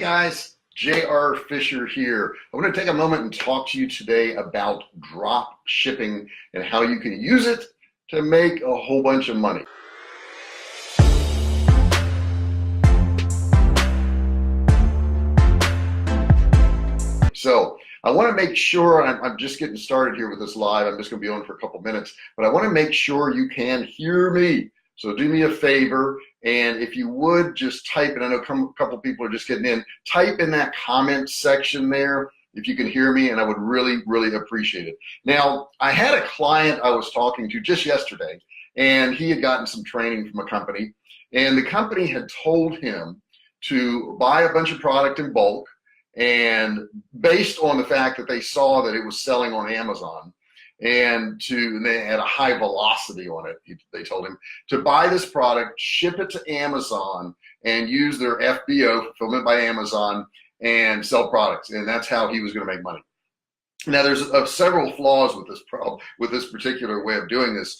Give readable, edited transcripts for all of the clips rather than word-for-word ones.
Guys, J.R. Fisher here. I want to take a moment and talk to you today about drop shipping and how you can use it to make a whole bunch of money. So I want to make sure, I'm just getting started here with this live. I'm just going to be on for a couple minutes, but I want to make sure you can hear me. So do me a favor, and if you would just type, and I know a couple people are just getting in, type in that comment section there if you can hear me, and I would really, really appreciate it. Now, I had a client I was talking to just yesterday, and he had gotten some training from a company, and the company had told him to buy a bunch of product in bulk, and based on the fact that they saw that it was selling on Amazon, and they had a high velocity on it. They told him to buy this product, ship it to Amazon, and use their FBO, fulfillment by Amazon, and sell products. And that's how he was going to make money. Now, there's several flaws with this particular way of doing this.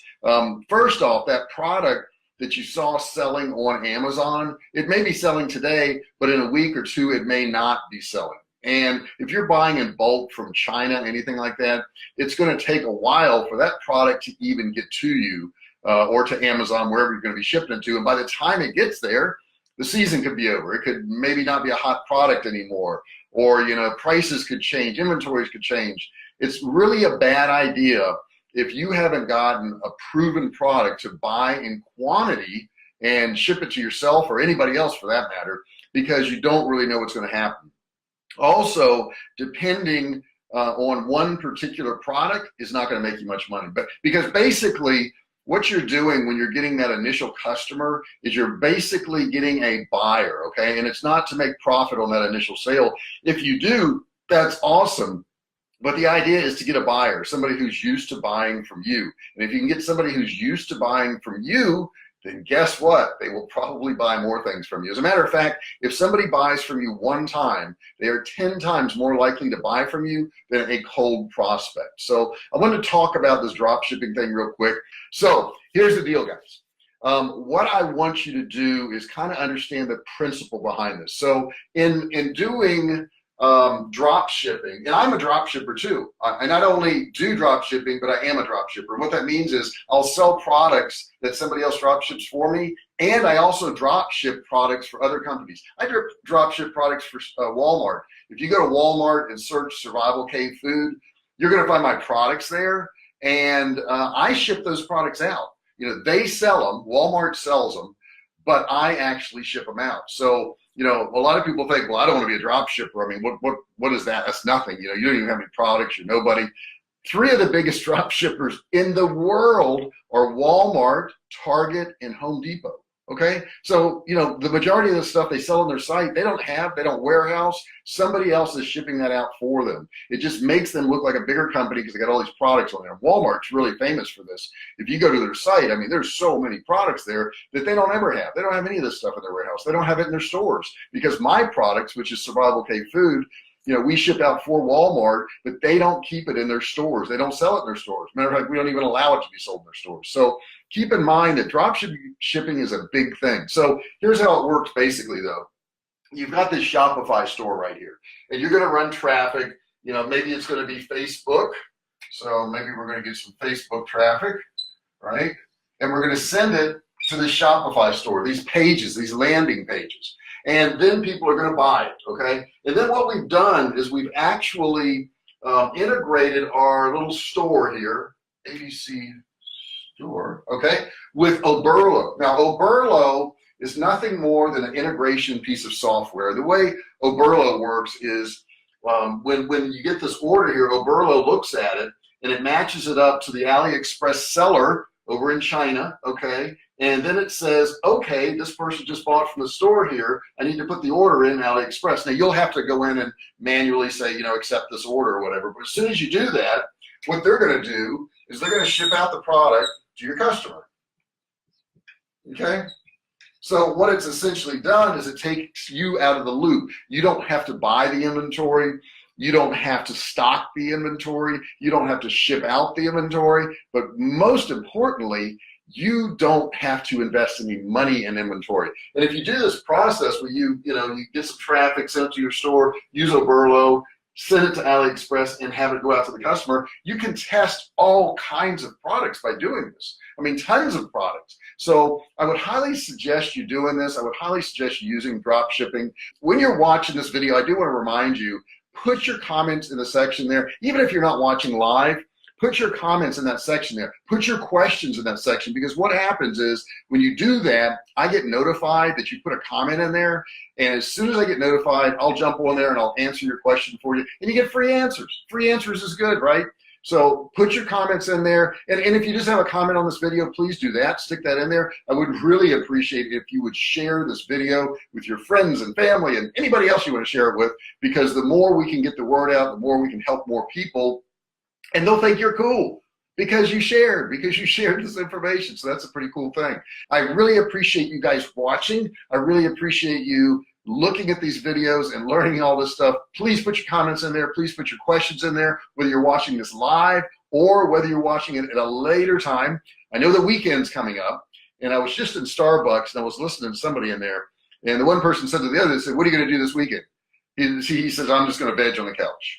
First off, that product that you saw selling on Amazon, it may be selling today, but in a week or two, it may not be selling. And if you're buying in bulk from China, anything like that, it's going to take a while for that product to even get to you or to Amazon, wherever you're going to be shipping it to. And by the time it gets there, the season could be over. It could maybe not be a hot product anymore, or prices could change, inventories could change. It's really a bad idea if you haven't gotten a proven product to buy in quantity and ship it to yourself or anybody else for that matter, because you don't really know what's going to happen. Also, depending on one particular product is not going to make you much money, but because basically what you're doing when you're getting that initial customer is you're basically getting a buyer, okay? And it's not to make profit on that initial sale. If you do, that's awesome. But the idea is to get a buyer, somebody who's used to buying from you. And if you can get somebody who's used to buying from you, then guess what? They will probably buy more things from you. As a matter of fact, if somebody buys from you one time, they are 10 times more likely to buy from you than a cold prospect. So I want to talk about this drop shipping thing real quick. So here's the deal, guys. What I want you to do is kind of understand the principle behind this. So in doing drop shipping, and I'm a drop shipper too. I not only do drop shipping, but I am a drop shipper. What that means is I'll sell products that somebody else drop ships for me, and I also drop ship products for other companies. I drop ship products for Walmart. If you go to Walmart and search Survivalcave Food, you're going to find my products there, and I ship those products out. They sell them, Walmart sells them, but I actually ship them out. So a lot of people think, well, I don't want to be a drop shipper. I mean, what is that? That's nothing. You don't even have any products. You're nobody. 3 of the biggest drop shippers in the world are Walmart, Target, and Home Depot. Okay, so the majority of the stuff they sell on their site, they don't warehouse. Somebody else is shipping that out for them. It just makes them look like a bigger company because they got all these products on there. Walmart's really famous for this. If you go to their site, I mean, there's so many products there that they don't ever have. They don't have any of this stuff in their warehouse. They don't have it in their stores because my products, which is Survivalcave Food, we ship out for Walmart, but they don't keep it in their stores. They don't sell it in their stores. Matter of fact, we don't even allow it to be sold in their stores. So keep in mind that drop shipping is a big thing. So here's how it works basically though. You've got this Shopify store right here, and you're going to run traffic. Maybe it's going to be Facebook. So maybe we're going to get some Facebook traffic, right? And we're going to send it to the Shopify store, these pages, these landing pages. And then people are going to buy it, okay? And then what we've done is we've actually integrated our little store here, ABC store, okay, with Oberlo. Now, Oberlo is nothing more than an integration piece of software. The way Oberlo works is when you get this order here, Oberlo looks at it, and it matches it up to the AliExpress seller over in China, okay? And then it says, okay, this person just bought from the store here. I need to put the order in AliExpress. Now, you'll have to go in and manually say, accept this order or whatever. But as soon as you do that, what they're going to do is they're going to ship out the product to your customer. Okay? So what it's essentially done is it takes you out of the loop. You don't have to buy the inventory. You don't have to stock the inventory. You don't have to ship out the inventory. But most importantly, You don't have to invest any money in inventory. And if you do this process where you get some traffic, send it to your store, use Oberlo, send it to AliExpress, and have it go out to the customer, you can test all kinds of products by doing this. I mean, tons of products. So I would highly suggest you doing this. I would highly suggest you using drop shipping. When you're watching this video, I do want to remind you, put your comments in the section there. Even if you're not watching live, put your comments in that section there. Put your questions in that section, because what happens is when you do that, I get notified that you put a comment in there, and as soon as I get notified, I'll jump on there and I'll answer your question for you, and you get free answers. Free answers is good, right? So put your comments in there, and if you just have a comment on this video, please do that. Stick that in there. I would really appreciate it if you would share this video with your friends and family and anybody else you want to share it with, because the more we can get the word out, the more we can help more people. And they'll think you're cool because you shared this information. So that's a pretty cool thing. I really appreciate you guys watching. I really appreciate you looking at these videos and learning all this stuff. Please put your comments in there. Please put your questions in there, whether you're watching this live or whether you're watching it at a later time. I know the weekend's coming up, and I was just in Starbucks and I was listening to somebody in there, and the one person said to the other, they said, "What are you going to do this weekend?" He says, "I'm just going to veg on the couch."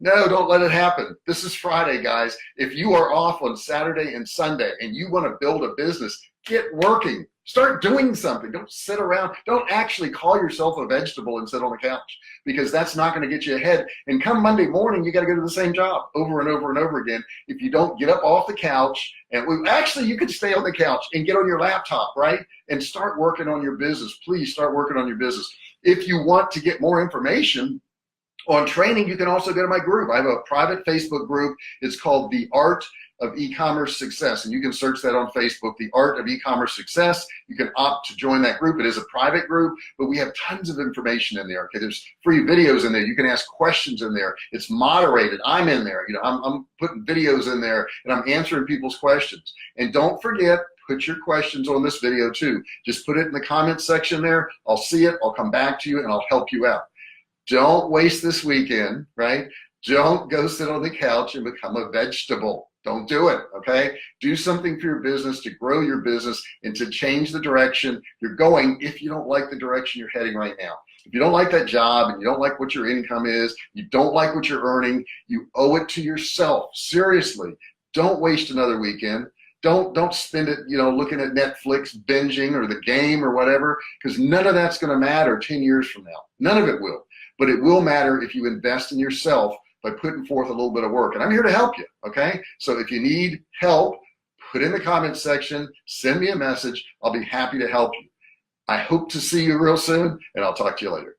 No, don't let it happen. This is Friday, guys. If you are off on Saturday and Sunday and you want to build a business, get working. Start doing something. Don't sit around. Don't actually call yourself a vegetable and sit on the couch, because that's not going to get you ahead. And come Monday morning, you got to go to the same job over and over and over again. If you don't get up off the couch, and actually you could stay on the couch and get on your laptop, right? And start working on your business. Please start working on your business. If you want to get more information on training, you can also go to my group. I have a private Facebook group. It's called The Art of E-Commerce Success, and you can search that on Facebook, The Art of E-Commerce Success. You can opt to join that group. It is a private group, but we have tons of information in there. Okay, there's free videos in there. You can ask questions in there. It's moderated. I'm in there. I'm putting videos in there, and I'm answering people's questions. And don't forget, put your questions on this video too. Just put it in the comments section there. I'll see it. I'll come back to you, and I'll help you out. Don't waste this weekend, right? Don't go sit on the couch and become a vegetable. Don't do it, okay? Do something for your business, to grow your business and to change the direction you're going if you don't like the direction you're heading right now. If you don't like that job and you don't like what your income is, you don't like what you're earning, you owe it to yourself. Seriously, don't waste another weekend. Don't spend it, looking at Netflix, binging, or the game or whatever, because none of that's going to matter 10 years from now. None of it will. But it will matter if you invest in yourself by putting forth a little bit of work. And I'm here to help you, okay? So if you need help, put in the comments section, send me a message. I'll be happy to help you. I hope to see you real soon, and I'll talk to you later.